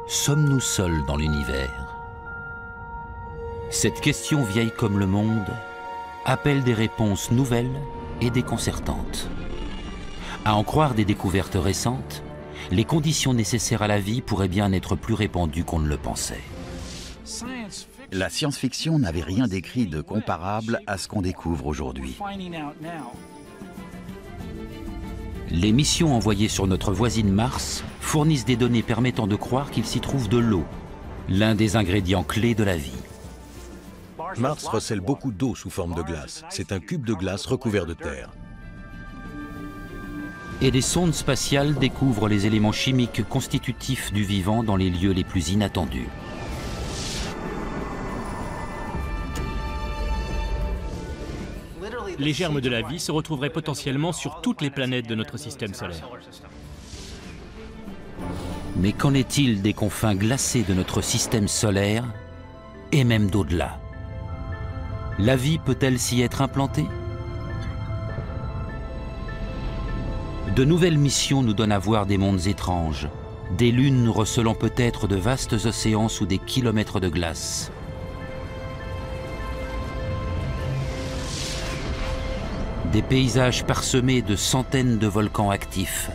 Sommes-nous seuls dans l'univers? Cette question vieille comme le monde appelle des réponses nouvelles et déconcertantes. À en croire des découvertes récentes, les conditions nécessaires à la vie pourraient bien être plus répandues qu'on ne le pensait. La science-fiction n'avait rien d'écrit de comparable à ce qu'on découvre aujourd'hui. Les missions envoyées sur notre voisine Mars fournissent des données permettant de croire qu'il s'y trouve de l'eau, l'un des ingrédients clés de la vie. Mars recèle beaucoup d'eau sous forme de glace. C'est un cube de glace recouvert de terre. Et des sondes spatiales découvrent les éléments chimiques constitutifs du vivant dans les lieux les plus inattendus. Les germes de la vie se retrouveraient potentiellement sur toutes les planètes de notre système solaire. Mais qu'en est-il des confins glacés de notre système solaire et même d'au-delà? La vie peut-elle s'y être implantée? De nouvelles missions nous donnent à voir des mondes étranges, des lunes recelant peut-être de vastes océans sous des kilomètres de glace. Des paysages parsemés de centaines de volcans actifs.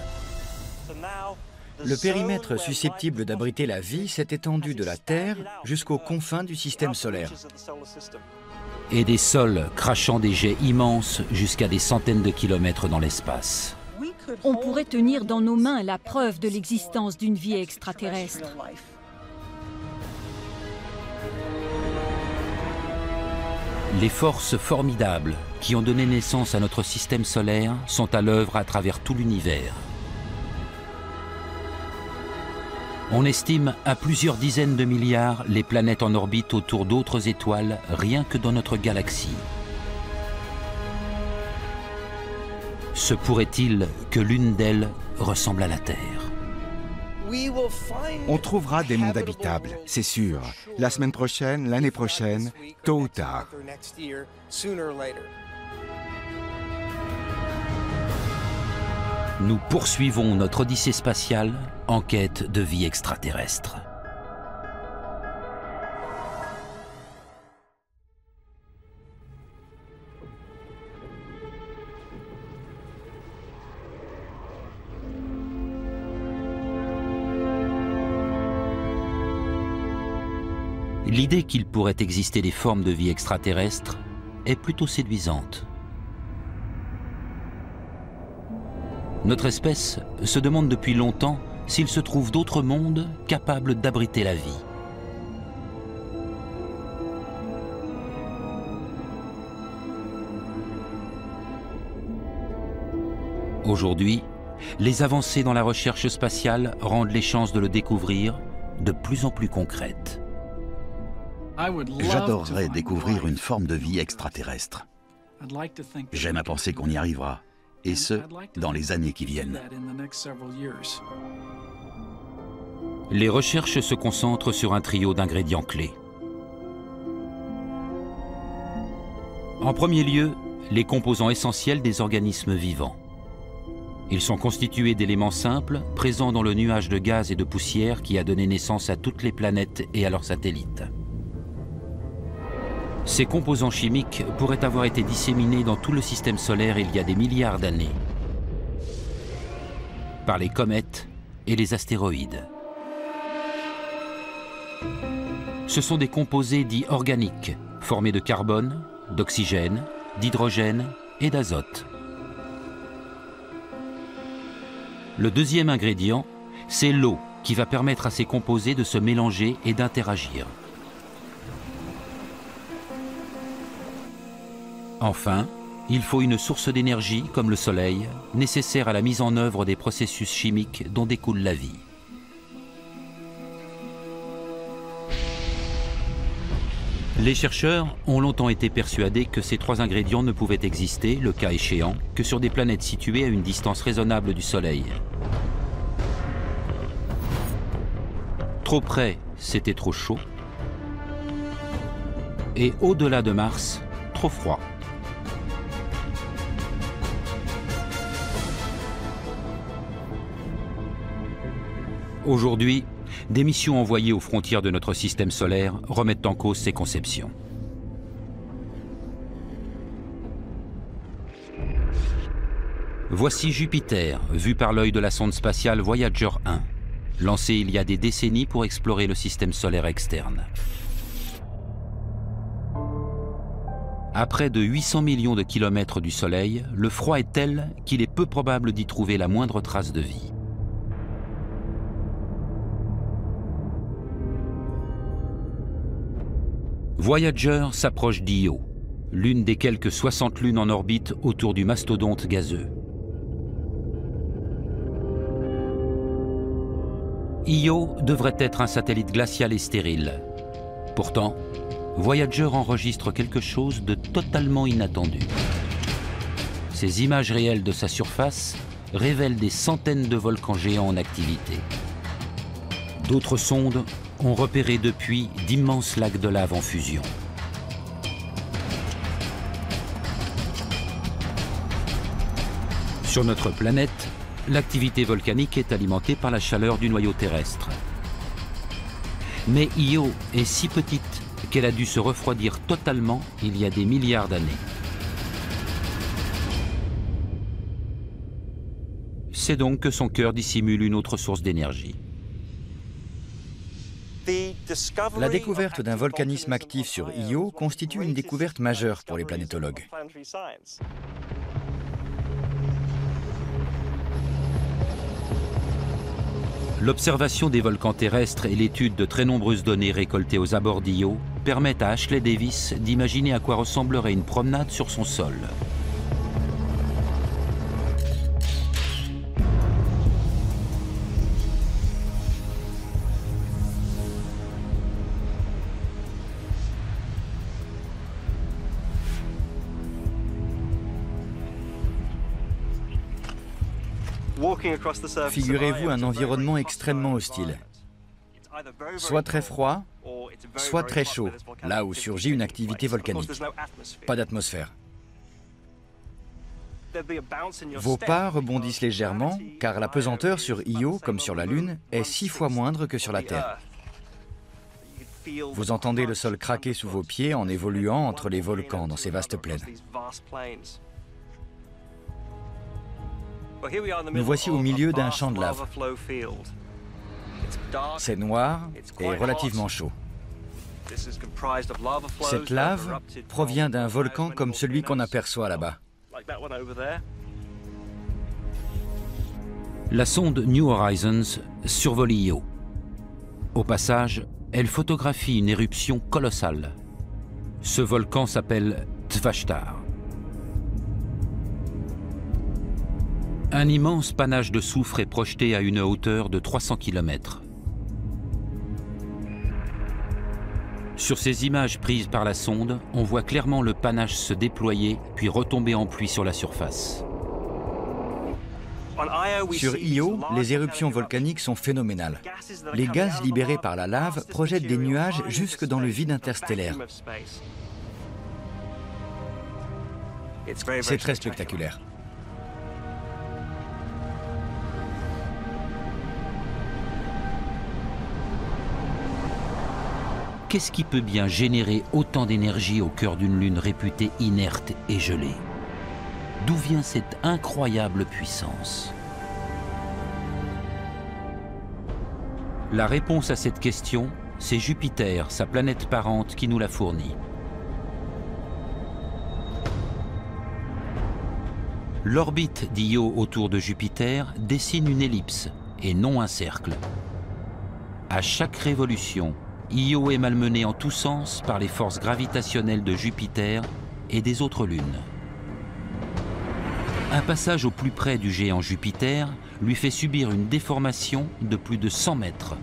Le périmètre susceptible d'abriter la vie s'est étendu de la Terre jusqu'aux confins du système solaire. Et des sols crachant des jets immenses jusqu'à des centaines de kilomètres dans l'espace. On pourrait tenir dans nos mains la preuve de l'existence d'une vie extraterrestre. Les forces formidables qui ont donné naissance à notre système solaire sont à l'œuvre à travers tout l'univers. On estime à plusieurs dizaines de milliards les planètes en orbite autour d'autres étoiles rien que dans notre galaxie. Se pourrait-il que l'une d'elles ressemble à la Terre? On trouvera des mondes habitables, c'est sûr. La semaine prochaine, l'année prochaine, tôt ou tard. Nous poursuivons notre odyssée spatiale en quête de vie extraterrestre. L'idée qu'il pourrait exister des formes de vie extraterrestres est plutôt séduisante. Notre espèce se demande depuis longtemps s'il se trouve d'autres mondes capables d'abriter la vie. Aujourd'hui, les avancées dans la recherche spatiale rendent les chances de le découvrir de plus en plus concrètes. J'adorerais découvrir une forme de vie extraterrestre. J'aime à penser qu'on y arrivera, et ce, dans les années qui viennent. Les recherches se concentrent sur un trio d'ingrédients clés. En premier lieu, les composants essentiels des organismes vivants. Ils sont constitués d'éléments simples, présents dans le nuage de gaz et de poussière qui a donné naissance à toutes les planètes et à leurs satellites. Ces composants chimiques pourraient avoir été disséminés dans tout le système solaire il y a des milliards d'années, par les comètes et les astéroïdes. Ce sont des composés dits organiques, formés de carbone, d'oxygène, d'hydrogène et d'azote. Le deuxième ingrédient, c'est l'eau qui va permettre à ces composés de se mélanger et d'interagir. Enfin, il faut une source d'énergie, comme le soleil, nécessaire à la mise en œuvre des processus chimiques dont découle la vie. Les chercheurs ont longtemps été persuadés que ces trois ingrédients ne pouvaient exister, le cas échéant, que sur des planètes situées à une distance raisonnable du Soleil. Trop près, c'était trop chaud. Et au-delà de Mars, trop froid. Aujourd'hui, Des missions envoyées aux frontières de notre système solaire remettent en cause ces conceptions. Voici Jupiter, vu par l'œil de la sonde spatiale Voyager 1, lancée il y a des décennies pour explorer le système solaire externe. À près de 800 millions de kilomètres du Soleil, le froid est tel qu'il est peu probable d'y trouver la moindre trace de vie. Voyager s'approche d'Io, l'une des quelques 60 lunes en orbite autour du mastodonte gazeux. Io devrait être un satellite glacial et stérile. Pourtant, Voyager enregistre quelque chose de totalement inattendu. Ces images réelles de sa surface révèlent des centaines de volcans géants en activité. D'autres sondes ont repéré depuis d'immenses lacs de lave en fusion. Sur notre planète, l'activité volcanique est alimentée par la chaleur du noyau terrestre. Mais Io est si petite qu'elle a dû se refroidir totalement il y a des milliards d'années. C'est donc que son cœur dissimule une autre source d'énergie. La découverte d'un volcanisme actif sur Io constitue une découverte majeure pour les planétologues. L'observation des volcans terrestres et l'étude de très nombreuses données récoltées aux abords d'Io permettent à Ashley Davis d'imaginer à quoi ressemblerait une promenade sur son sol. Figurez-vous un environnement extrêmement hostile. Soit très froid, soit très chaud, là où surgit une activité volcanique. Pas d'atmosphère. Vos pas rebondissent légèrement, car la pesanteur sur Io, comme sur la Lune, est 6 fois moindre que sur la Terre. Vous entendez le sol craquer sous vos pieds en évoluant entre les volcans dans ces vastes plaines. Nous voici au milieu d'un champ de lave. C'est noir et relativement chaud. Cette lave provient d'un volcan comme celui qu'on aperçoit là-bas. La sonde New Horizons survole Io. Au passage, elle photographie une éruption colossale. Ce volcan s'appelle Tvashtar. Un immense panache de soufre est projeté à une hauteur de 300 km. Sur ces images prises par la sonde, on voit clairement le panache se déployer puis retomber en pluie sur la surface. Sur Io, les éruptions volcaniques sont phénoménales. Les gaz libérés par la lave projettent des nuages jusque dans le vide interstellaire. C'est très spectaculaire. Qu'est-ce qui peut bien générer autant d'énergie au cœur d'une lune réputée inerte et gelée? D'où vient cette incroyable puissance? La réponse à cette question, c'est Jupiter, sa planète parente, qui nous la fournit. L'orbite d'Io autour de Jupiter dessine une ellipse et non un cercle. À chaque révolution, Io est malmenée en tous sens par les forces gravitationnelles de Jupiter et des autres lunes. Un passage au plus près du géant Jupiter lui fait subir une déformation de plus de 100 mètres.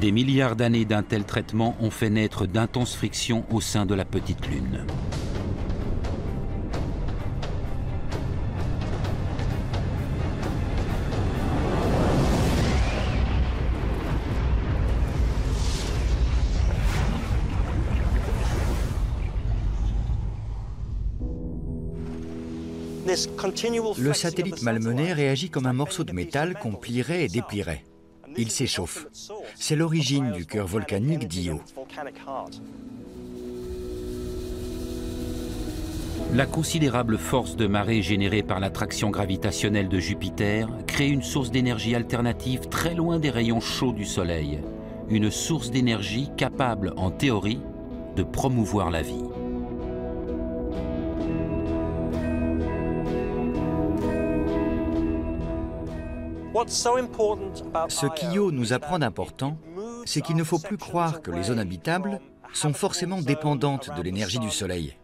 Des milliards d'années d'un tel traitement ont fait naître d'intenses frictions au sein de la petite lune. Le satellite malmené réagit comme un morceau de métal qu'on plierait et déplierait. Il s'échauffe. C'est l'origine du cœur volcanique d'Io. La considérable force de marée générée par l'attraction gravitationnelle de Jupiter crée une source d'énergie alternative très loin des rayons chauds du Soleil. Une source d'énergie capable, en théorie, de promouvoir la vie. Ce qu'Io nous apprend d'important, c'est qu'il ne faut plus croire que les zones habitables sont forcément dépendantes de l'énergie du Soleil.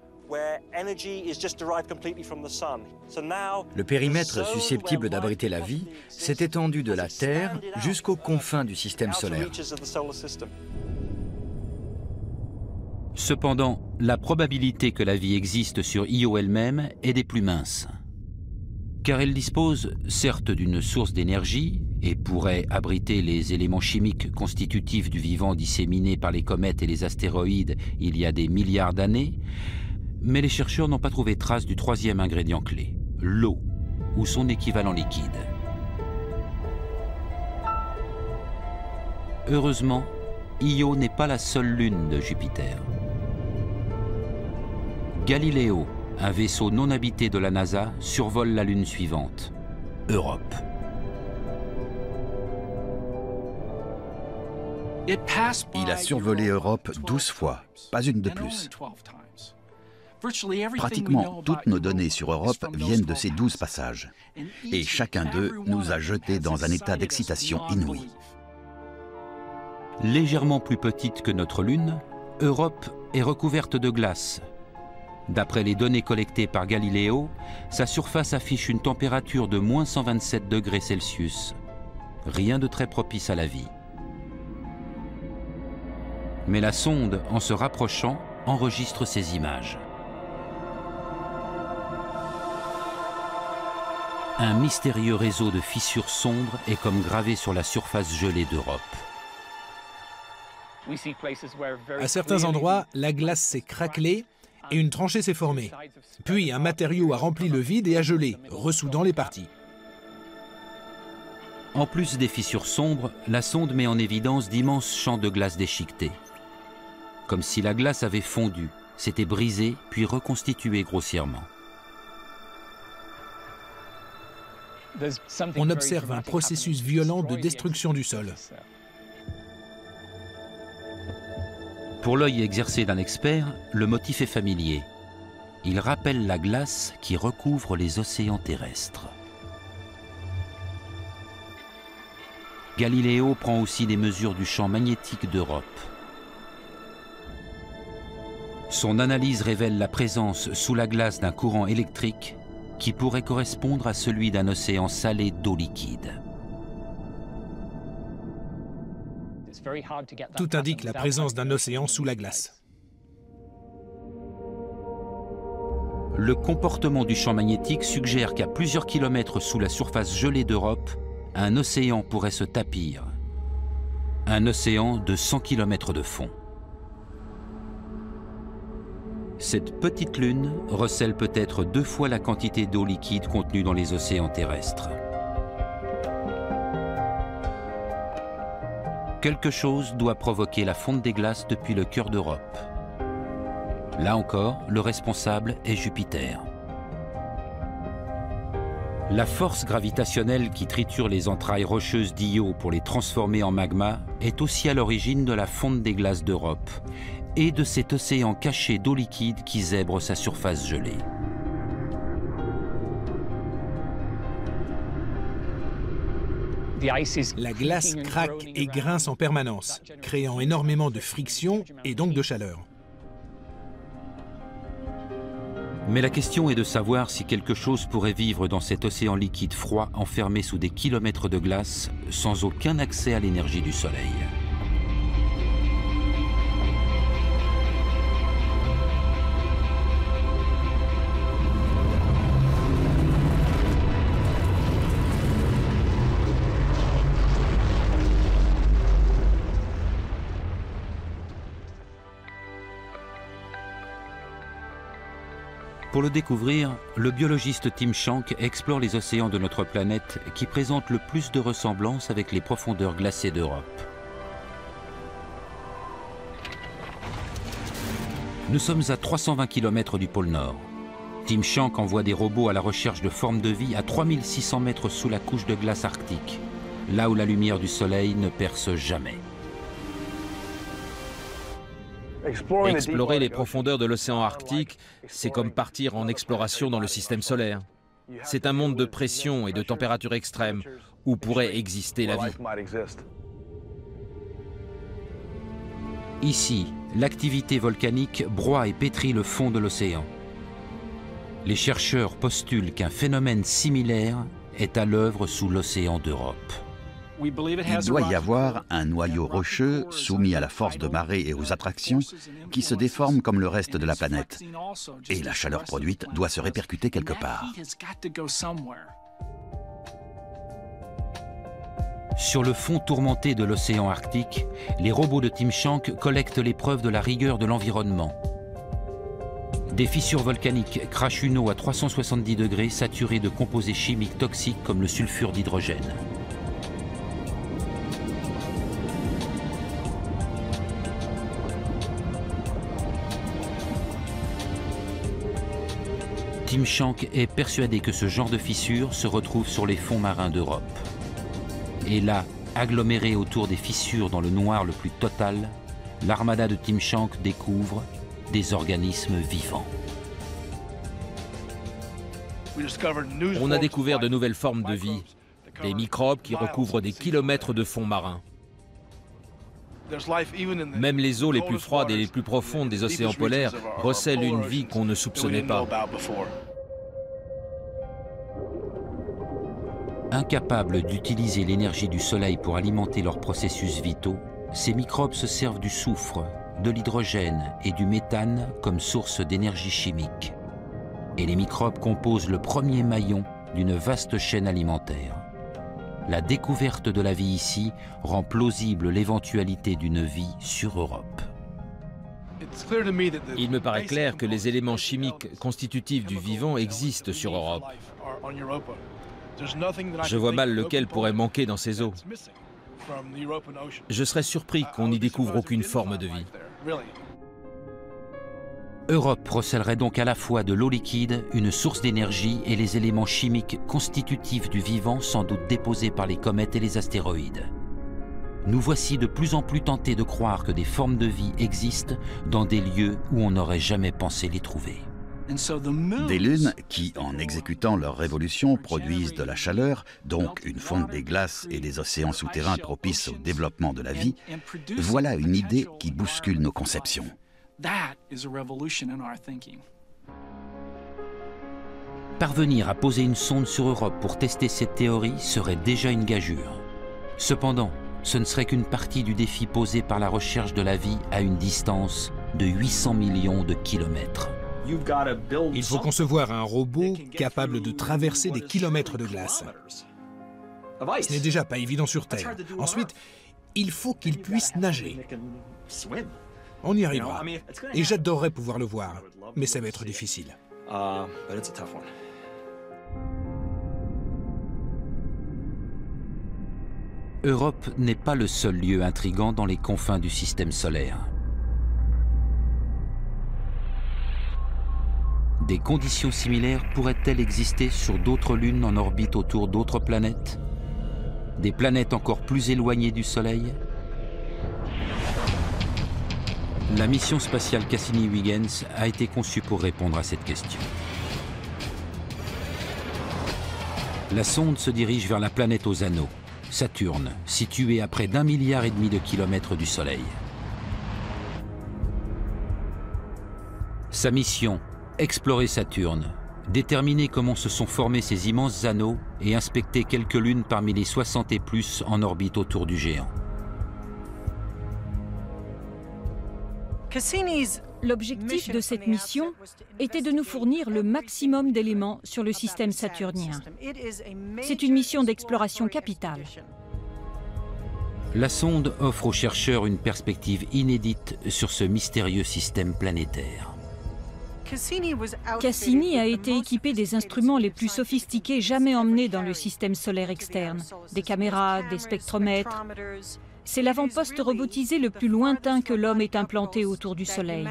Le périmètre susceptible d'abriter la vie s'est étendu de la Terre jusqu'aux confins du système solaire. Cependant, la probabilité que la vie existe sur Io elle-même est des plus minces. Car elle dispose certes d'une source d'énergie et pourrait abriter les éléments chimiques constitutifs du vivant disséminés par les comètes et les astéroïdes il y a des milliards d'années, mais les chercheurs n'ont pas trouvé trace du troisième ingrédient clé, l'eau, ou son équivalent liquide. Heureusement, Io n'est pas la seule lune de Jupiter. Galileo, un vaisseau non habité de la NASA, survole la lune suivante, Europe. Il a survolé Europe 12 fois, pas une de plus. Pratiquement toutes nos données sur Europe viennent de ces 12 passages. Et chacun d'eux nous a jetés dans un état d'excitation inouïe. Légèrement plus petite que notre Lune, Europe est recouverte de glace. D'après les données collectées par Galileo, sa surface affiche une température de moins 127 degrés Celsius. Rien de très propice à la vie. Mais la sonde, en se rapprochant, enregistre ces images. Un mystérieux réseau de fissures sombres est comme gravé sur la surface gelée d'Europe. À certains endroits, la glace s'est craquelée et une tranchée s'est formée. Puis un matériau a rempli le vide et a gelé, ressoudant les parties. En plus des fissures sombres, la sonde met en évidence d'immenses champs de glace déchiquetés. Comme si la glace avait fondu, s'était brisée puis reconstituée grossièrement. On observe un processus violent de destruction du sol. Pour l'œil exercé d'un expert, le motif est familier. Il rappelle la glace qui recouvre les océans terrestres. Galiléo prend aussi des mesures du champ magnétique d'Europe. Son analyse révèle la présence sous la glace d'un courant électrique qui pourrait correspondre à celui d'un océan salé d'eau liquide. Tout indique la présence d'un océan sous la glace. Le comportement du champ magnétique suggère qu'à plusieurs kilomètres sous la surface gelée d'Europe, un océan pourrait se tapir. Un océan de 100 km de fond. Cette petite lune recèle peut-être 2 fois la quantité d'eau liquide contenue dans les océans terrestres. Quelque chose doit provoquer la fonte des glaces depuis le cœur d'Europe. Là encore, le responsable est Jupiter. La force gravitationnelle qui triture les entrailles rocheuses d'Io pour les transformer en magma est aussi à l'origine de la fonte des glaces d'Europe et de cet océan caché d'eau liquide qui zèbre sa surface gelée. La glace craque et grince en permanence, créant énormément de friction et donc de chaleur. Mais la question est de savoir si quelque chose pourrait vivre dans cet océan liquide froid enfermé sous des kilomètres de glace sans aucun accès à l'énergie du Soleil. Pour Pour le découvrir, le biologiste Tim Shank explore les océans de notre planète qui présentent le plus de ressemblances avec les profondeurs glacées d'Europe. Nous sommes à 320 km du pôle Nord. Tim Shank envoie des robots à la recherche de formes de vie à 3600 mètres sous la couche de glace arctique, là où la lumière du soleil ne perce jamais. Explorer les profondeurs de l'océan Arctique, c'est comme partir en exploration dans le système solaire. C'est un monde de pression et de température extrême où pourrait exister la vie. Ici, l'activité volcanique broie et pétrit le fond de l'océan. Les chercheurs postulent qu'un phénomène similaire est à l'œuvre sous l'océan d'Europe. Il doit y avoir un noyau rocheux soumis à la force de marée et aux attractions qui se déforme comme le reste de la planète. Et la chaleur produite doit se répercuter quelque part. Sur le fond tourmenté de l'océan Arctique, les robots de Tim Shank collectent les preuves de la rigueur de l'environnement. Des fissures volcaniques crachent une eau à 370 degrés saturée de composés chimiques toxiques comme le sulfure d'hydrogène. Tim Shank est persuadé que ce genre de fissures se retrouve sur les fonds marins d'Europe. Et là, aggloméré autour des fissures dans le noir le plus total, l'armada de Tim Shank découvre des organismes vivants. On a découvert de nouvelles formes de vie, des microbes qui recouvrent des kilomètres de fonds marins. Même les eaux les plus froides et les plus profondes des océans polaires recèlent une vie qu'on ne soupçonnait pas. Incapables d'utiliser l'énergie du soleil pour alimenter leurs processus vitaux, ces microbes se servent du soufre, de l'hydrogène et du méthane comme source d'énergie chimique. Et les microbes composent le premier maillon d'une vaste chaîne alimentaire. La découverte de la vie ici rend plausible l'éventualité d'une vie sur Europe. Il me paraît clair que les éléments chimiques constitutifs du vivant existent sur Europe. Je vois mal lequel pourrait manquer dans ces eaux. Je serais surpris qu'on n'y découvre aucune forme de vie. Europe recèlerait donc à la fois de l'eau liquide, une source d'énergie et les éléments chimiques constitutifs du vivant sans doute déposés par les comètes et les astéroïdes. Nous voici de plus en plus tentés de croire que des formes de vie existent dans des lieux où on n'aurait jamais pensé les trouver. Des lunes qui, en exécutant leur révolution, produisent de la chaleur, donc une fonte des glaces et des océans souterrains propices au développement de la vie, voilà une idée qui bouscule nos conceptions. Parvenir à poser une sonde sur Europe pour tester cette théorie serait déjà une gageure. Cependant, ce ne serait qu'une partie du défi posé par la recherche de la vie à une distance de 800 millions de kilomètres. Il faut concevoir un robot capable de traverser des kilomètres de glace. Ce n'est déjà pas évident sur Terre. Ensuite, il faut qu'il puisse nager. On y arrivera. Et j'adorerais pouvoir le voir, mais ça va être difficile. Europe n'est pas le seul lieu intrigant dans les confins du système solaire. Des conditions similaires pourraient-elles exister sur d'autres lunes en orbite autour d'autres planètes? Des planètes encore plus éloignées du Soleil? La mission spatiale Cassini-Huygens a été conçue pour répondre à cette question. La sonde se dirige vers la planète aux anneaux, Saturne, située à près d'1,5 milliard de kilomètres du Soleil. Sa mission, explorer Saturne, déterminer comment se sont formés ces immenses anneaux et inspecter quelques lunes parmi les 60 et plus en orbite autour du géant. L'objectif de cette mission était de nous fournir le maximum d'éléments sur le système saturnien. C'est une mission d'exploration capitale. La sonde offre aux chercheurs une perspective inédite sur ce mystérieux système planétaire. Cassini a été équipé des instruments les plus sophistiqués jamais emmenés dans le système solaire externe. Des caméras, des spectromètres. C'est l'avant-poste robotisé le plus lointain que l'homme ait implanté autour du Soleil.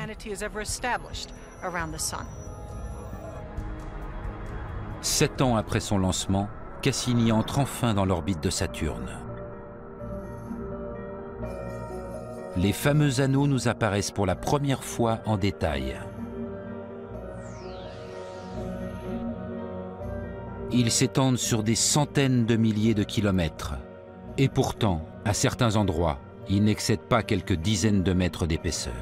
7 ans après son lancement, Cassini entre enfin dans l'orbite de Saturne. Les fameux anneaux nous apparaissent pour la première fois en détail. Ils s'étendent sur des centaines de milliers de kilomètres. Et pourtant, à certains endroits, ils n'excèdent pas quelques dizaines de mètres d'épaisseur.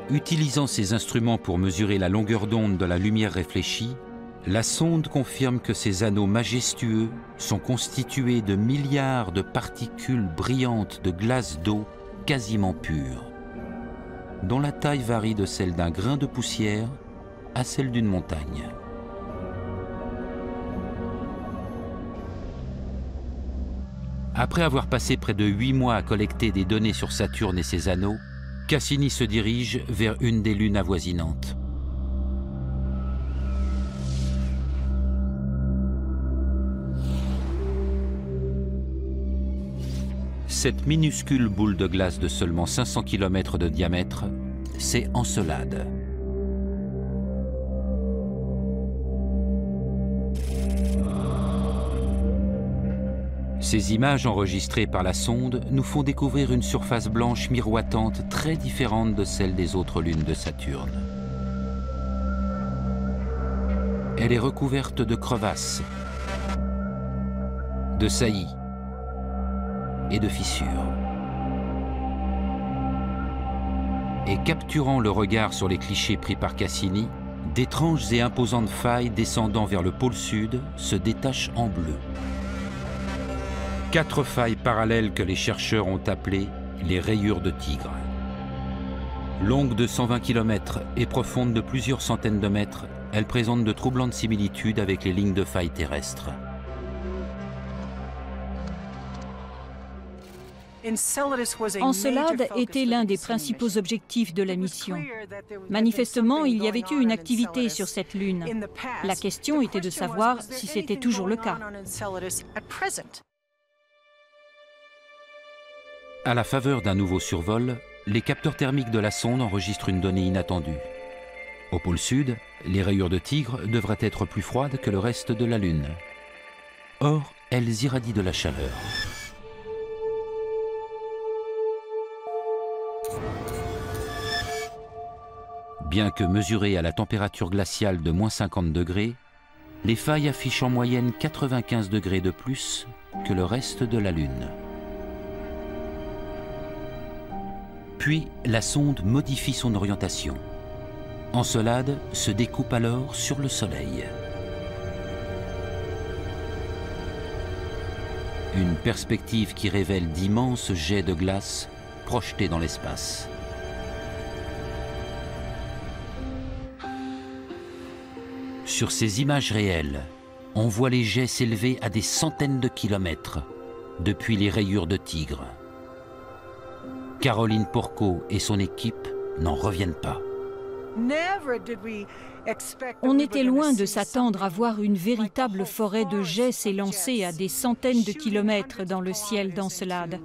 Utilisant ces instruments pour mesurer la longueur d'onde de la lumière réfléchie, la sonde confirme que ces anneaux majestueux sont constitués de milliards de particules brillantes de glace d'eau quasiment pure, dont la taille varie de celle d'un grain de poussière à celle d'une montagne. Après avoir passé près de 8 mois à collecter des données sur Saturne et ses anneaux, Cassini se dirige vers une des lunes avoisinantes. Cette minuscule boule de glace de seulement 500 km de diamètre, c'est Encelade. Ces images enregistrées par la sonde nous font découvrir une surface blanche miroitante très différente de celle des autres lunes de Saturne. Elle est recouverte de crevasses, de saillies et de fissures. Et capturant le regard sur les clichés pris par Cassini, d'étranges et imposantes failles descendant vers le pôle sud se détachent en bleu. 4 failles parallèles que les chercheurs ont appelées les rayures de tigre. Longues de 120 km et profondes de plusieurs centaines de mètres, elles présentent de troublantes similitudes avec les lignes de failles terrestres. Encelade était l'un des principaux objectifs de la mission. Manifestement, il y avait eu une activité sur cette lune. La question était de savoir si c'était toujours le cas. À la faveur d'un nouveau survol, les capteurs thermiques de la sonde enregistrent une donnée inattendue. Au pôle sud, les rayures de tigre devraient être plus froides que le reste de la Lune. Or, elles irradient de la chaleur. Bien que mesurées à la température glaciale de moins 50 degrés, les failles affichent en moyenne 95 degrés de plus que le reste de la Lune. Puis, la sonde modifie son orientation. Encelade se découpe alors sur le Soleil. Une perspective qui révèle d'immenses jets de glace projetés dans l'espace. Sur ces images réelles, on voit les jets s'élever à des centaines de kilomètres depuis les rayures de tigre. Caroline Porco et son équipe n'en reviennent pas. On était loin de s'attendre à voir une véritable forêt de jets s'élancer à des centaines de kilomètres dans le ciel d'Encelade.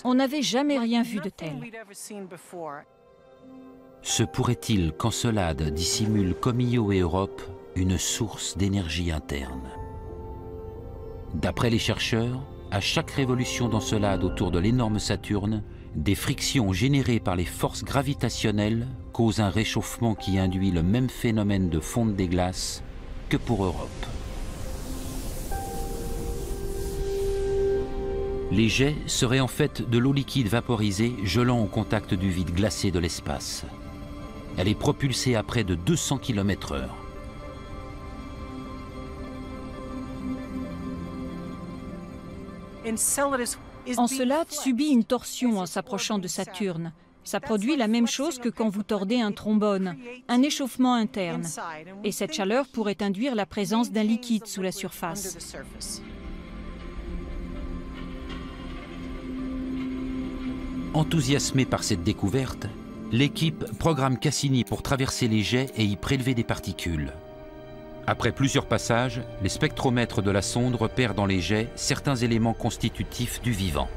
On n'avait jamais rien vu de tel. Se pourrait-il qu'Encelade dissimule comme Io et Europe une source d'énergie interne? D'après les chercheurs, à chaque révolution d'Encelade autour de l'énorme Saturne, des frictions générées par les forces gravitationnelles causent un réchauffement qui induit le même phénomène de fonte des glaces que pour Europe. Les jets seraient en fait de l'eau liquide vaporisée gelant au contact du vide glacé de l'espace. Elle est propulsée à près de 200 km/h. Encelade subit une torsion en s'approchant de Saturne. Ça produit la même chose que quand vous tordez un trombone, un échauffement interne. Et cette chaleur pourrait induire la présence d'un liquide sous la surface. Enthousiasmée par cette découverte, l'équipe programme Cassini pour traverser les jets et y prélever des particules. Après plusieurs passages, les spectromètres de la sonde repèrent dans les jets certains éléments constitutifs du vivant.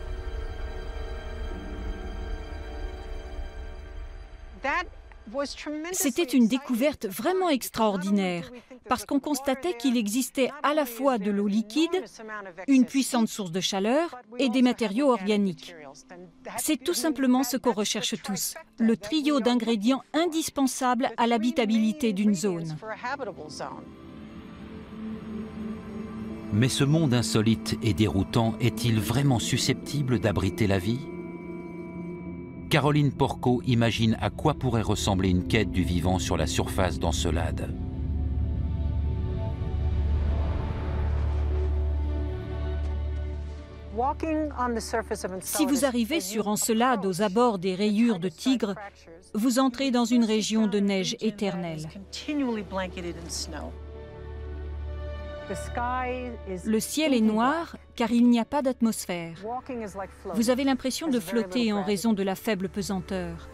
C'était une découverte vraiment extraordinaire, parce qu'on constatait qu'il existait à la fois de l'eau liquide, une puissante source de chaleur et des matériaux organiques. C'est tout simplement ce qu'on recherche tous, le trio d'ingrédients indispensables à l'habitabilité d'une zone. Mais ce monde insolite et déroutant est-il vraiment susceptible d'abriter la vie ? Caroline Porco imagine à quoi pourrait ressembler une quête du vivant sur la surface d'Encelade. Si vous arrivez sur Encelade aux abords des rayures de Tigre, vous entrez dans une région de neige éternelle. Le ciel est noir car il n'y a pas d'atmosphère. Vous avez l'impression de flotter en raison de la faible pesanteur.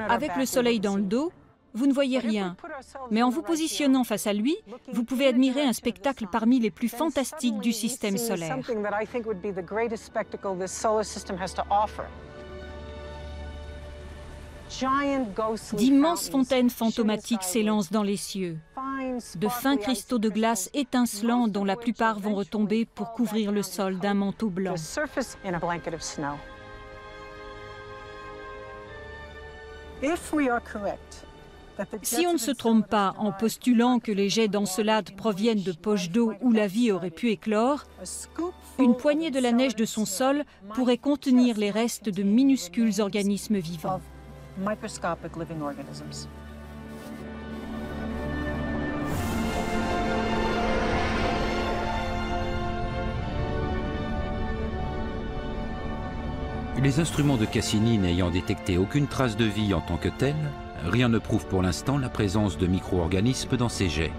Avec le soleil dans le dos, vous ne voyez rien. Mais en vous positionnant face à lui, vous pouvez admirer un spectacle parmi les plus fantastiques du système solaire. D'immenses fontaines fantomatiques s'élancent dans les cieux. De fins cristaux de glace étincelants dont la plupart vont retomber pour couvrir le sol d'un manteau blanc. Si on ne se trompe pas en postulant que les jets d'Encelade proviennent de poches d'eau où la vie aurait pu éclore, une poignée de la neige de son sol pourrait contenir les restes de minuscules organismes vivants. Les instruments de Cassini n'ayant détecté aucune trace de vie en tant que telle, rien ne prouve pour l'instant la présence de micro-organismes dans ces jets.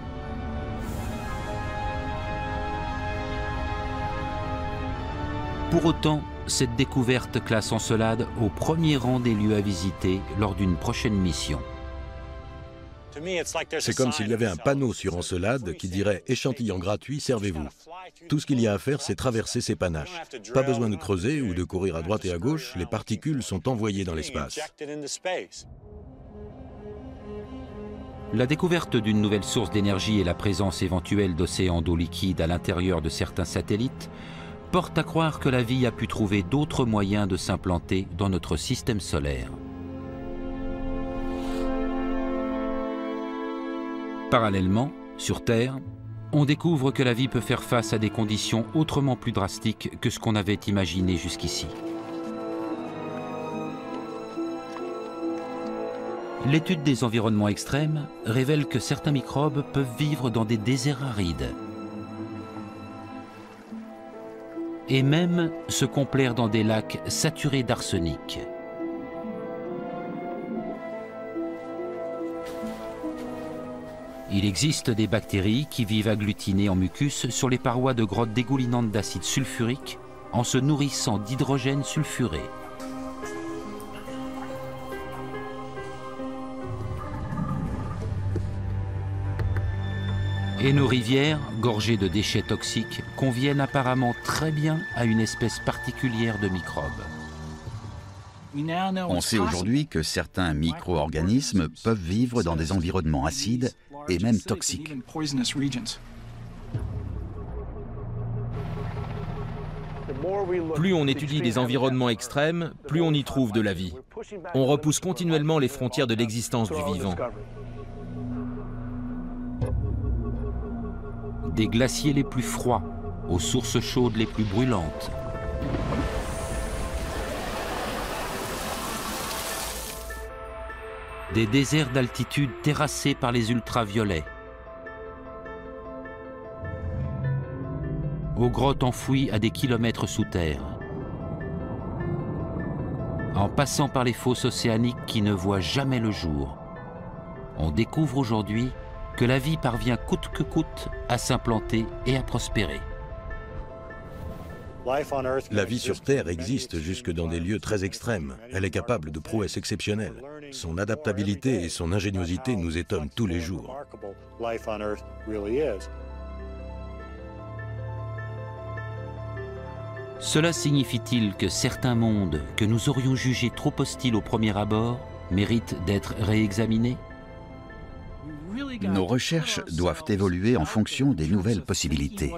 Pour autant, cette découverte classe Encelade au premier rang des lieux à visiter lors d'une prochaine mission. C'est comme s'il y avait un panneau sur Encelade qui dirait « Échantillon gratuit, servez-vous ». Tout ce qu'il y a à faire, c'est traverser ces panaches. Pas besoin de creuser ou de courir à droite et à gauche, les particules sont envoyées dans l'espace. La découverte d'une nouvelle source d'énergie et la présence éventuelle d'océans d'eau liquide à l'intérieur de certains satellites portent à croire que la vie a pu trouver d'autres moyens de s'implanter dans notre système solaire. Parallèlement, sur Terre, on découvre que la vie peut faire face à des conditions autrement plus drastiques que ce qu'on avait imaginé jusqu'ici. L'étude des environnements extrêmes révèle que certains microbes peuvent vivre dans des déserts arides et même se complaire dans des lacs saturés d'arsenic. Il existe des bactéries qui vivent agglutinées en mucus sur les parois de grottes dégoulinantes d'acide sulfurique en se nourrissant d'hydrogène sulfuré. Et nos rivières, gorgées de déchets toxiques, conviennent apparemment très bien à une espèce particulière de microbes. On sait aujourd'hui que certains micro-organismes peuvent vivre dans des environnements acides et même toxiques. Plus on étudie les environnements extrêmes, plus on y trouve de la vie. On repousse continuellement les frontières de l'existence du vivant. Des glaciers les plus froids aux sources chaudes les plus brûlantes. Des déserts d'altitude terrassés par les ultraviolets. Aux grottes enfouies à des kilomètres sous terre. En passant par les fosses océaniques qui ne voient jamais le jour. On découvre aujourd'hui que la vie parvient coûte que coûte à s'implanter et à prospérer. La vie sur Terre existe jusque dans des lieux très extrêmes. Elle est capable de prouesses exceptionnelles. Son adaptabilité et son ingéniosité nous étonnent tous les jours. Cela signifie-t-il que certains mondes que nous aurions jugés trop hostiles au premier abord méritent d'être réexaminés? Nos recherches doivent évoluer en fonction des nouvelles possibilités.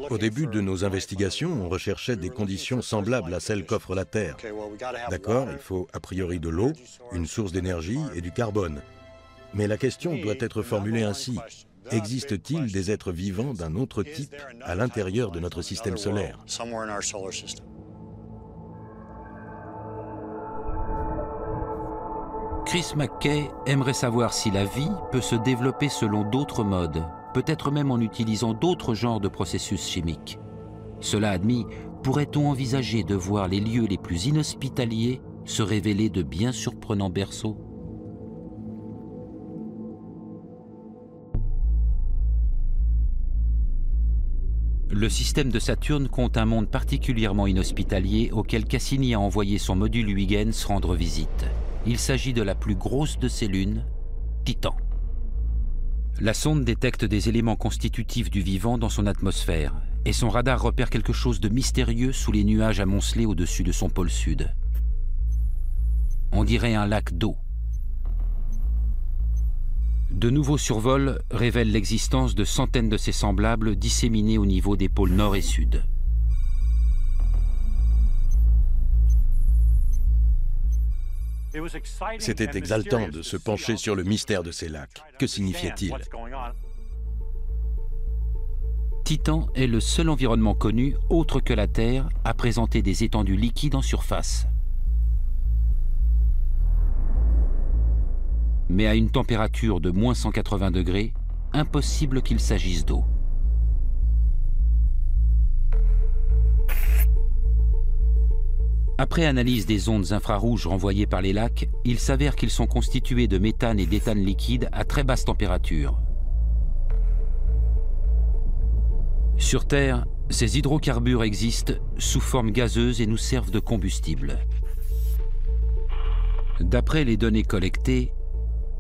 Au début de nos investigations, on recherchait des conditions semblables à celles qu'offre la Terre. D'accord, il faut a priori de l'eau, une source d'énergie et du carbone. Mais la question doit être formulée ainsi. Existe-t-il des êtres vivants d'un autre type à l'intérieur de notre système solaire? Chris McKay aimerait savoir si la vie peut se développer selon d'autres modes, peut-être même en utilisant d'autres genres de processus chimiques. Cela admis, pourrait-on envisager de voir les lieux les plus inhospitaliers se révéler de bien surprenants berceaux? Le système de Saturne compte un monde particulièrement inhospitalier auquel Cassini a envoyé son module Huygens rendre visite. Il s'agit de la plus grosse de ces lunes, Titan. La sonde détecte des éléments constitutifs du vivant dans son atmosphère, et son radar repère quelque chose de mystérieux sous les nuages amoncelés au-dessus de son pôle sud. On dirait un lac d'eau. De nouveaux survols révèlent l'existence de centaines de ses semblables disséminés au niveau des pôles nord et sud. C'était exaltant de se pencher sur le mystère de ces lacs. Que signifiait-il? Titan est le seul environnement connu, autre que la Terre, à présenter des étendues liquides en surface. Mais à une température de moins 180 degrés, impossible qu'il s'agisse d'eau. Après analyse des ondes infrarouges renvoyées par les lacs, il s'avère qu'ils sont constitués de méthane et d'éthane liquide à très basse température. Sur Terre, ces hydrocarbures existent sous forme gazeuse et nous servent de combustible. D'après les données collectées,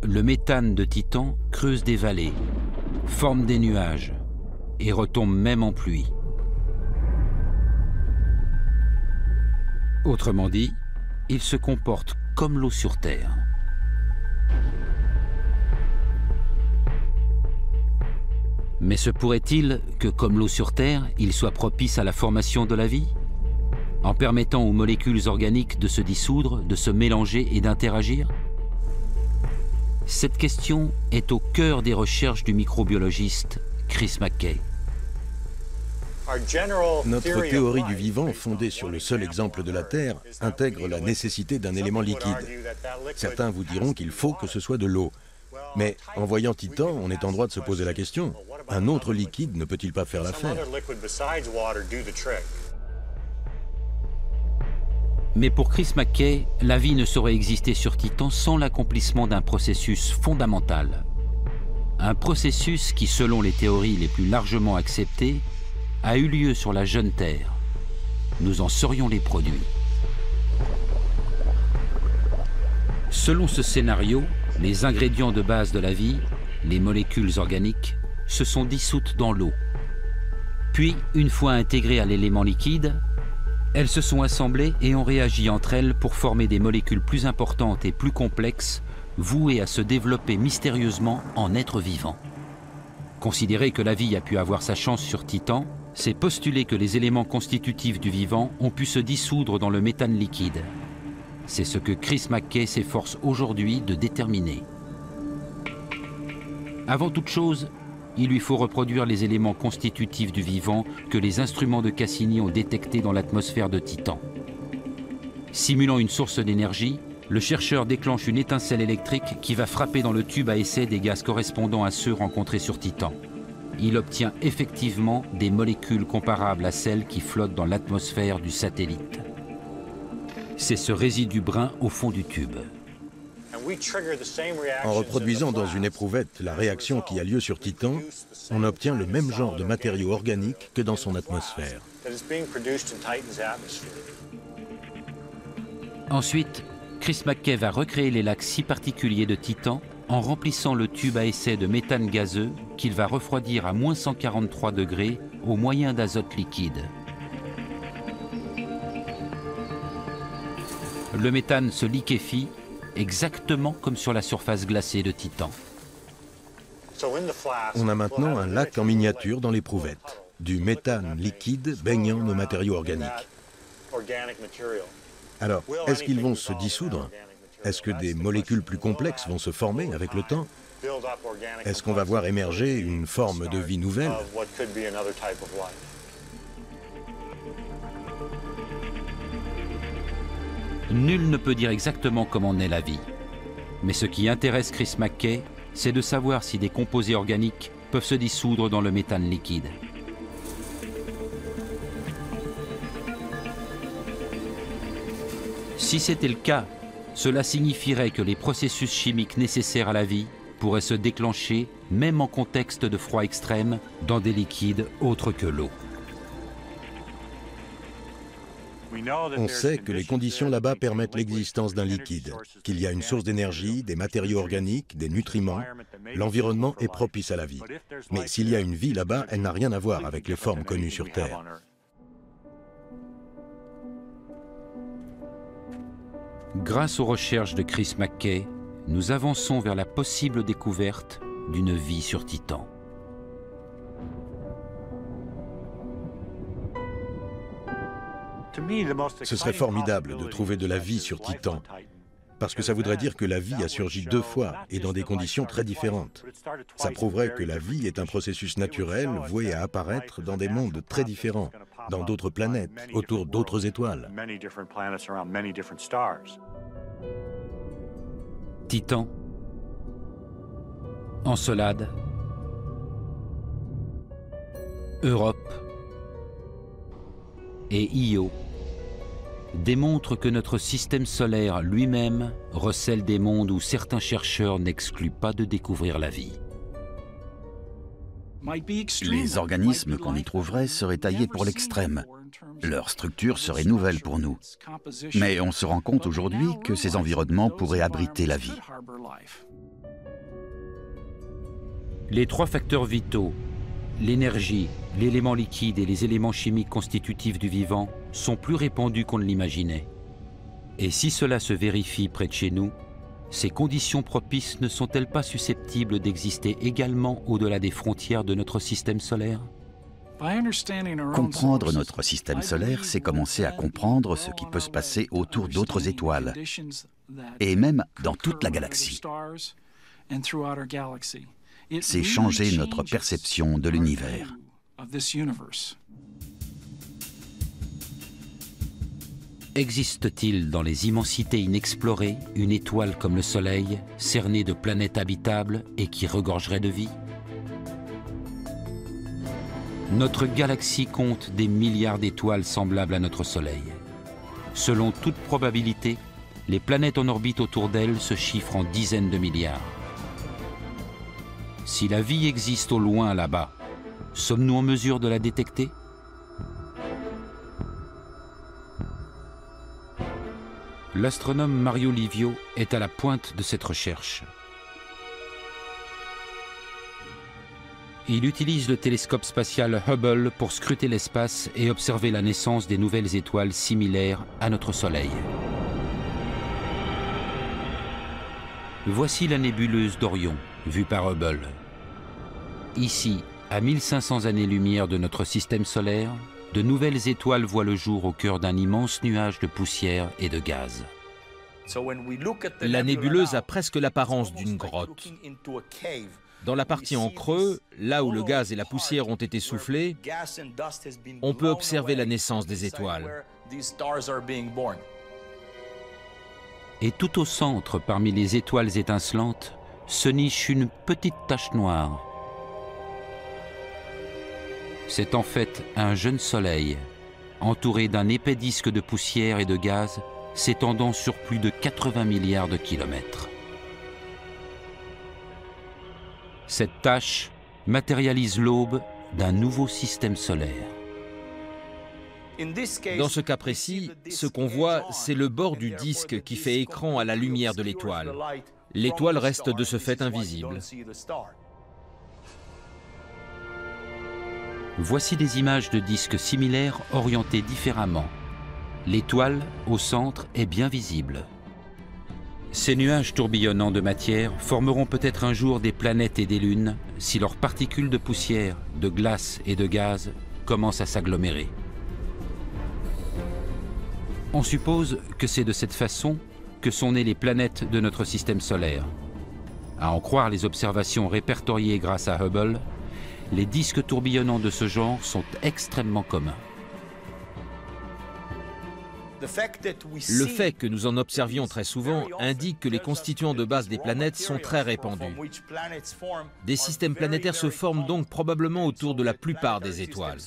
le méthane de Titan creuse des vallées, forme des nuages et retombe même en pluie. Autrement dit, il se comporte comme l'eau sur Terre. Mais se pourrait-il que, comme l'eau sur Terre, il soit propice à la formation de la vie, en permettant aux molécules organiques de se dissoudre, de se mélanger et d'interagir? Cette question est au cœur des recherches du microbiologiste Chris McKay. Notre théorie du vivant, fondée sur le seul exemple de la Terre, intègre la nécessité d'un élément liquide. Certains vous diront qu'il faut que ce soit de l'eau. Mais en voyant Titan, on est en droit de se poser la question, un autre liquide ne peut-il pas faire l'affaire? Mais pour Chris McKay, la vie ne saurait exister sur Titan sans l'accomplissement d'un processus fondamental. Un processus qui, selon les théories les plus largement acceptées, a eu lieu sur la jeune Terre. Nous en serions les produits. Selon ce scénario, les ingrédients de base de la vie, les molécules organiques, se sont dissoutes dans l'eau. Puis, une fois intégrées à l'élément liquide, elles se sont assemblées et ont réagi entre elles pour former des molécules plus importantes et plus complexes, vouées à se développer mystérieusement en êtres vivants. Considérer que la vie a pu avoir sa chance sur Titan, c'est postuler que les éléments constitutifs du vivant ont pu se dissoudre dans le méthane liquide. C'est ce que Chris McKay s'efforce aujourd'hui de déterminer. Avant toute chose, il lui faut reproduire les éléments constitutifs du vivant que les instruments de Cassini ont détectés dans l'atmosphère de Titan. Simulant une source d'énergie, le chercheur déclenche une étincelle électrique qui va frapper dans le tube à essai des gaz correspondant à ceux rencontrés sur Titan. Il obtient effectivement des molécules comparables à celles qui flottent dans l'atmosphère du satellite. C'est ce résidu brun au fond du tube. En reproduisant dans une éprouvette la réaction qui a lieu sur Titan, on obtient le même genre de matériaux organiques que dans son atmosphère. Ensuite, Chris McKay va recréer les lacs si particuliers de Titan en remplissant le tube à essai de méthane gazeux qu'il va refroidir à moins 143 degrés au moyen d'azote liquide. Le méthane se liquéfie exactement comme sur la surface glacée de Titan. On a maintenant un lac en miniature dans l'éprouvette, du méthane liquide baignant nos matériaux organiques. Alors, est-ce qu'ils vont se dissoudre? Est-ce que des molécules plus complexes vont se former avec le temps? Est-ce qu'on va voir émerger une forme de vie nouvelle? Nul ne peut dire exactement comment naît la vie. Mais ce qui intéresse Chris McKay, c'est de savoir si des composés organiques peuvent se dissoudre dans le méthane liquide. Si c'était le cas, cela signifierait que les processus chimiques nécessaires à la vie pourraient se déclencher, même en contexte de froid extrême, dans des liquides autres que l'eau. On sait que les conditions là-bas permettent l'existence d'un liquide, qu'il y a une source d'énergie, des matériaux organiques, des nutriments. L'environnement est propice à la vie. Mais s'il y a une vie là-bas, elle n'a rien à voir avec les formes connues sur Terre. Grâce aux recherches de Chris McKay, nous avançons vers la possible découverte d'une vie sur Titan. Ce serait formidable de trouver de la vie sur Titan, parce que ça voudrait dire que la vie a surgi 2 fois et dans des conditions très différentes. Ça prouverait que la vie est un processus naturel voué à apparaître dans des mondes très différents, dans d'autres planètes, autour d'autres étoiles. Titan, Encelade, Europe et Io démontrent que notre système solaire lui-même recèle des mondes où certains chercheurs n'excluent pas de découvrir la vie. Les organismes qu'on y trouverait seraient taillés pour l'extrême. Leur structure serait nouvelle pour nous. Mais on se rend compte aujourd'hui que ces environnements pourraient abriter la vie. Les 3 facteurs vitaux, l'énergie, l'élément liquide et les éléments chimiques constitutifs du vivant, sont plus répandus qu'on ne l'imaginait. Et si cela se vérifie près de chez nous, ces conditions propices ne sont-elles pas susceptibles d'exister également au-delà des frontières de notre système solaire? Comprendre notre système solaire, c'est commencer à comprendre ce qui peut se passer autour d'autres étoiles, et même dans toute la galaxie. C'est changer notre perception de l'univers. Existe-t-il dans les immensités inexplorées une étoile comme le Soleil, cernée de planètes habitables et qui regorgerait de vie? Notre galaxie compte des milliards d'étoiles semblables à notre Soleil. Selon toute probabilité, les planètes en orbite autour d'elle se chiffrent en dizaines de milliards. Si la vie existe au loin là-bas, sommes-nous en mesure de la détecter? L'astronome Mario Livio est à la pointe de cette recherche. Il utilise le télescope spatial Hubble pour scruter l'espace et observer la naissance des nouvelles étoiles similaires à notre Soleil. Voici la nébuleuse d'Orion, vue par Hubble. Ici, à 1500 années-lumière de notre système solaire, de nouvelles étoiles voient le jour au cœur d'un immense nuage de poussière et de gaz. La nébuleuse a presque l'apparence d'une grotte. Dans la partie en creux, là où le gaz et la poussière ont été soufflés, on peut observer la naissance des étoiles. Et tout au centre, parmi les étoiles étincelantes, se niche une petite tache noire. C'est en fait un jeune soleil, entouré d'un épais disque de poussière et de gaz, s'étendant sur plus de 80 milliards de kilomètres. Cette tâche matérialise l'aube d'un nouveau système solaire. Dans ce cas précis, ce qu'on voit, c'est le bord du disque qui fait écran à la lumière de l'étoile. L'étoile reste de ce fait invisible. Voici des images de disques similaires orientés différemment. L'étoile, au centre, est bien visible. Ces nuages tourbillonnants de matière formeront peut-être un jour des planètes et des lunes si leurs particules de poussière, de glace et de gaz commencent à s'agglomérer. On suppose que c'est de cette façon que sont nées les planètes de notre système solaire. À en croire les observations répertoriées grâce à Hubble, les disques tourbillonnants de ce genre sont extrêmement communs. Le fait que nous en observions très souvent indique que les constituants de base des planètes sont très répandus. Des systèmes planétaires se forment donc probablement autour de la plupart des étoiles.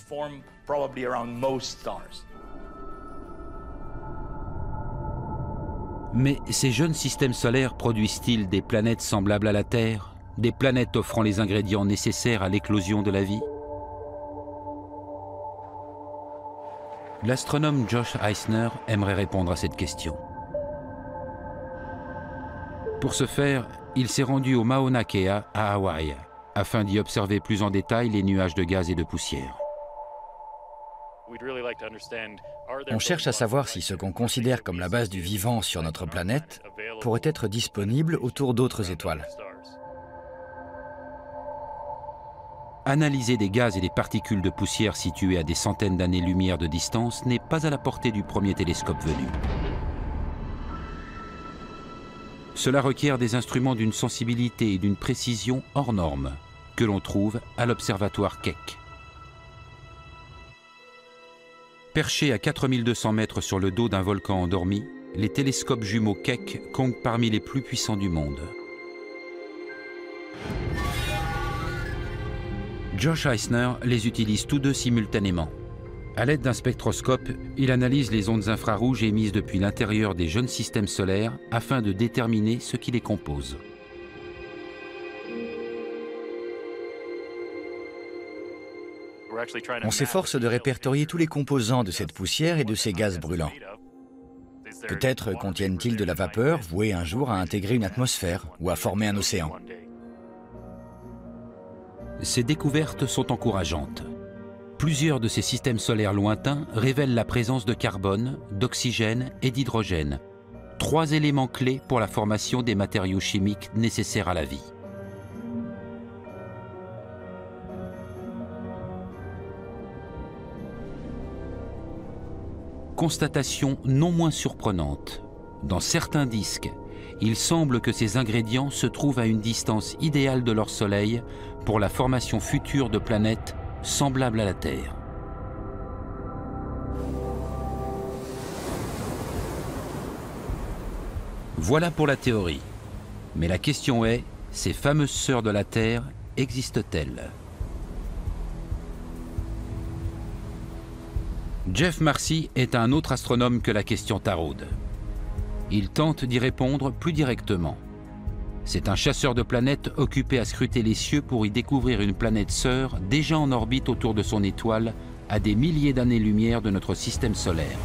Mais ces jeunes systèmes solaires produisent-ils des planètes semblables à la Terre, des planètes offrant les ingrédients nécessaires à l'éclosion de la vie? L'astronome Josh Eisner aimerait répondre à cette question. Pour ce faire, il s'est rendu au Mauna Kea à Hawaï, afin d'y observer plus en détail les nuages de gaz et de poussière. On cherche à savoir si ce qu'on considère comme la base du vivant sur notre planète pourrait être disponible autour d'autres étoiles. Analyser des gaz et des particules de poussière situés à des centaines d'années-lumière de distance n'est pas à la portée du premier télescope venu. Cela requiert des instruments d'une sensibilité et d'une précision hors normes, que l'on trouve à l'observatoire Keck. Perchés à 4200 mètres sur le dos d'un volcan endormi, les télescopes jumeaux Keck comptent parmi les plus puissants du monde. Josh Eisner les utilise tous deux simultanément. À l'aide d'un spectroscope, il analyse les ondes infrarouges émises depuis l'intérieur des jeunes systèmes solaires afin de déterminer ce qui les compose. On s'efforce de répertorier tous les composants de cette poussière et de ces gaz brûlants. Peut-être contiennent-ils de la vapeur vouée un jour à intégrer une atmosphère ou à former un océan. Ces découvertes sont encourageantes. Plusieurs de ces systèmes solaires lointains révèlent la présence de carbone, d'oxygène et d'hydrogène, trois éléments clés pour la formation des matériaux chimiques nécessaires à la vie. Constatation non moins surprenante. Dans certains disques, il semble que ces ingrédients se trouvent à une distance idéale de leur Soleil pour la formation future de planètes semblables à la Terre. Voilà pour la théorie. Mais la question est, ces fameuses sœurs de la Terre existent-elles? Jeff Marcy est un autre astronome que la question taraude. Il tente d'y répondre plus directement. C'est un chasseur de planètes occupé à scruter les cieux pour y découvrir une planète sœur déjà en orbite autour de son étoile à des milliers d'années-lumière de notre système solaire.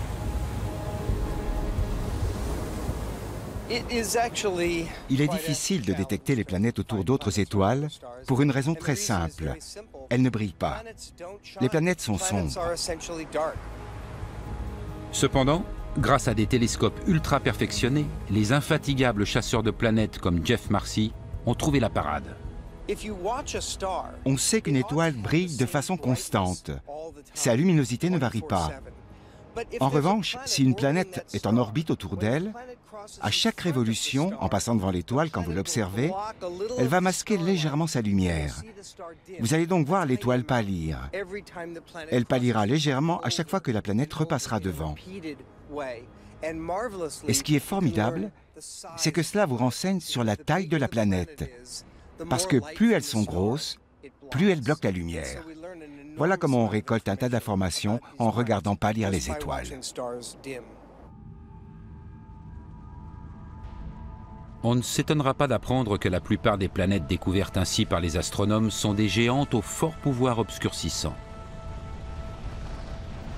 Il est difficile de détecter les planètes autour d'autres étoiles pour une raison très simple. Elles ne brillent pas. Les planètes sont sombres. Cependant, grâce à des télescopes ultra perfectionnés, les infatigables chasseurs de planètes comme Jeff Marcy ont trouvé la parade. On sait qu'une étoile brille de façon constante. Sa luminosité ne varie pas. En revanche, si une planète est en orbite autour d'elle, à chaque révolution, en passant devant l'étoile quand vous l'observez, elle va masquer légèrement sa lumière. Vous allez donc voir l'étoile pâlir. Elle pâlira légèrement à chaque fois que la planète repassera devant. Et ce qui est formidable, c'est que cela vous renseigne sur la taille de la planète. Parce que plus elles sont grosses, plus elles bloquent la lumière. Voilà comment on récolte un tas d'informations en regardant pâlir les étoiles. On ne s'étonnera pas d'apprendre que la plupart des planètes découvertes ainsi par les astronomes sont des géantes au fort pouvoir obscurcissant.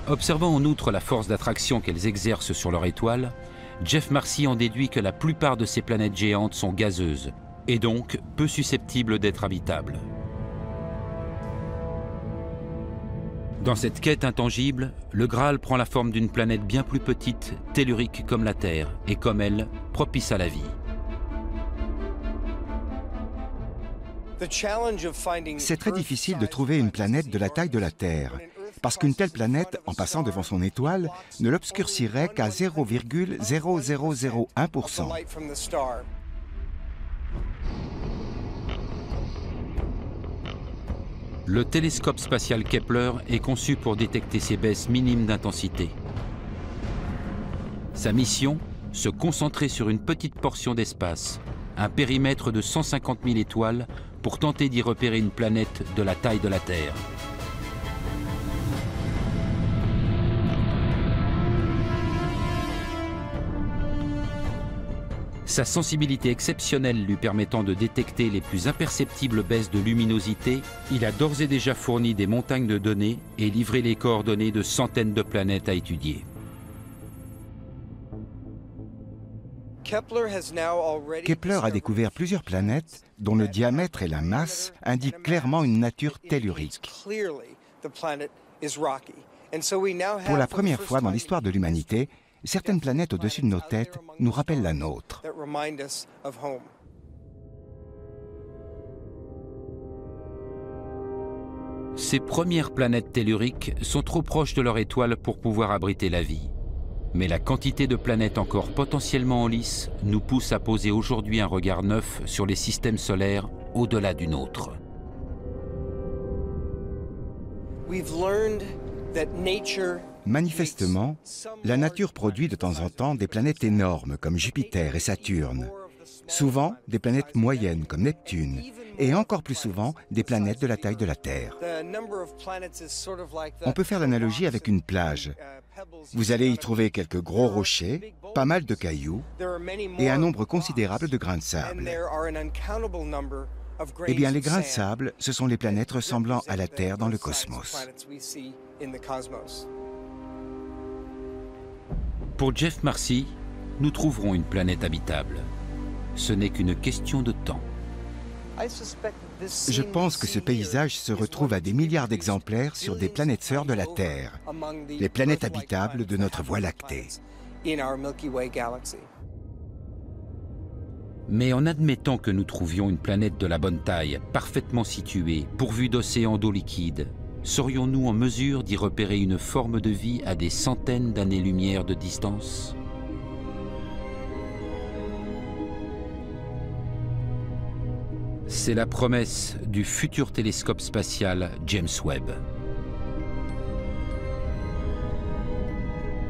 Observant en outre la force d'attraction qu'elles exercent sur leur étoile, Jeff Marcy en déduit que la plupart de ces planètes géantes sont gazeuses et donc peu susceptibles d'être habitables. Dans cette quête intangible, le Graal prend la forme d'une planète bien plus petite, tellurique comme la Terre, et comme elle, propice à la vie. C'est très difficile de trouver une planète de la taille de la Terre, parce qu'une telle planète, en passant devant son étoile, ne l'obscurcirait qu'à 0,0001%. Le télescope spatial Kepler est conçu pour détecter ces baisses minimes d'intensité. Sa mission, se concentrer sur une petite portion d'espace, un périmètre de 150 000 étoiles, pour tenter d'y repérer une planète de la taille de la Terre. Sa sensibilité exceptionnelle lui permettant de détecter les plus imperceptibles baisses de luminosité, il a d'ores et déjà fourni des montagnes de données et livré les coordonnées de centaines de planètes à étudier. Kepler a découvert plusieurs planètes dont le diamètre et la masse indiquent clairement une nature tellurique. Pour la première fois dans l'histoire de l'humanité, certaines planètes au-dessus de nos têtes nous rappellent la nôtre. Ces premières planètes telluriques sont trop proches de leur étoile pour pouvoir abriter la vie. Mais la quantité de planètes encore potentiellement en lice nous pousse à poser aujourd'hui un regard neuf sur les systèmes solaires au-delà du nôtre. Manifestement, la nature produit de temps en temps des planètes énormes comme Jupiter et Saturne, souvent des planètes moyennes comme Neptune, et encore plus souvent des planètes de la taille de la Terre. On peut faire l'analogie avec une plage. Vous allez y trouver quelques gros rochers, pas mal de cailloux et un nombre considérable de grains de sable. Eh bien, les grains de sable, ce sont les planètes ressemblant à la Terre dans le cosmos. Pour Jeff Marcy, nous trouverons une planète habitable. Ce n'est qu'une question de temps. Je pense que ce paysage se retrouve à des milliards d'exemplaires sur des planètes sœurs de la Terre, les planètes habitables de notre Voie lactée. Mais en admettant que nous trouvions une planète de la bonne taille, parfaitement située, pourvue d'océans d'eau liquide, serions-nous en mesure d'y repérer une forme de vie à des centaines d'années-lumière de distance ? C'est la promesse du futur télescope spatial James Webb.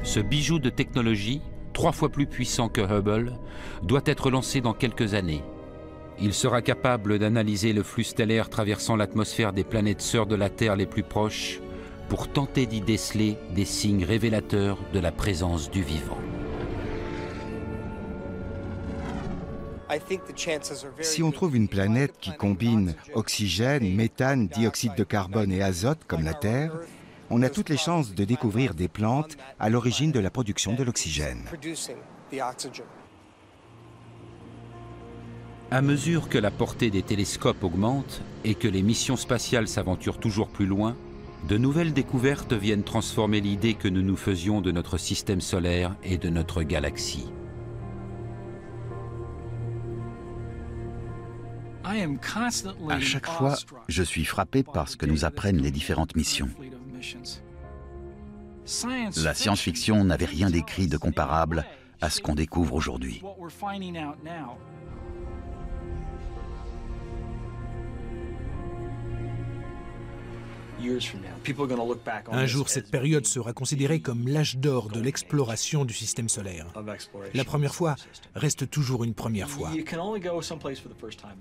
Ce bijou de technologie, 3 fois plus puissant que Hubble, doit être lancé dans quelques années. Il sera capable d'analyser le flux stellaire traversant l'atmosphère des planètes sœurs de la Terre les plus proches pour tenter d'y déceler des signes révélateurs de la présence du vivant. Si on trouve une planète qui combine oxygène, méthane, dioxyde de carbone et azote comme la Terre, on a toutes les chances de découvrir des plantes à l'origine de la production de l'oxygène. À mesure que la portée des télescopes augmente et que les missions spatiales s'aventurent toujours plus loin, de nouvelles découvertes viennent transformer l'idée que nous nous faisions de notre système solaire et de notre galaxie. À chaque fois, je suis frappé par ce que nous apprennent les différentes missions. La science-fiction n'avait rien d'écrit de comparable à ce qu'on découvre aujourd'hui. Un jour, cette période sera considérée comme l'âge d'or de l'exploration du système solaire. La première fois reste toujours une première fois.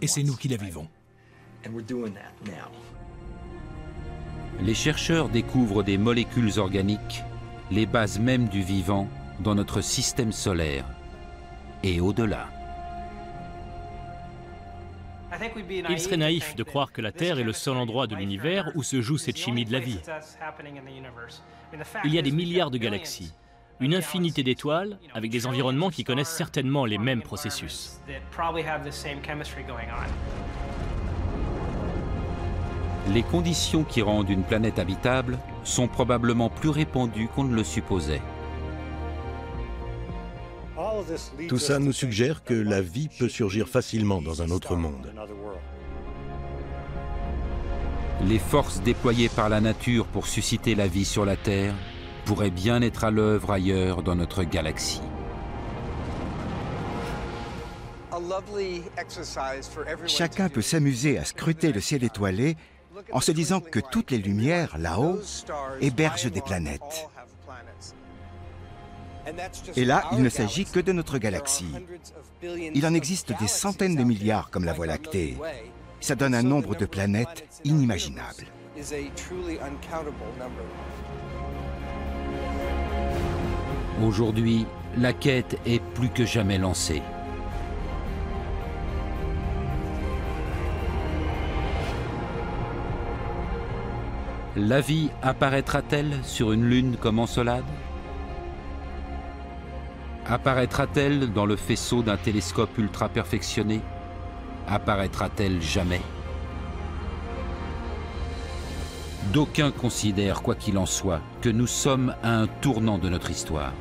Et c'est nous qui la vivons. Les chercheurs découvrent des molécules organiques, les bases mêmes du vivant dans notre système solaire et au-delà. Il serait naïf de croire que la Terre est le seul endroit de l'univers où se joue cette chimie de la vie. Il y a des milliards de galaxies, une infinité d'étoiles avec des environnements qui connaissent certainement les mêmes processus. Les conditions qui rendent une planète habitable sont probablement plus répandues qu'on ne le supposait. Tout ça nous suggère que la vie peut surgir facilement dans un autre monde. Les forces déployées par la nature pour susciter la vie sur la Terre pourraient bien être à l'œuvre ailleurs dans notre galaxie. Chacun peut s'amuser à scruter le ciel étoilé en se disant que toutes les lumières, là-haut, hébergent des planètes. Et là, il ne s'agit que de notre galaxie. Il en existe des centaines de milliards comme la Voie lactée. Ça donne un nombre de planètes inimaginable. Aujourd'hui, la quête est plus que jamais lancée. La vie apparaîtra-t-elle sur une lune comme Encelade? Apparaîtra-t-elle dans le faisceau d'un télescope ultra perfectionné? Apparaîtra-t-elle jamais? D'aucuns considèrent, quoi qu'il en soit, que nous sommes à un tournant de notre histoire.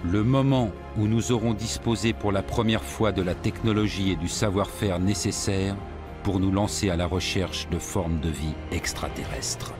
Le moment où nous aurons disposé pour la première fois de la technologie et du savoir-faire nécessaires pour nous lancer à la recherche de formes de vie extraterrestres.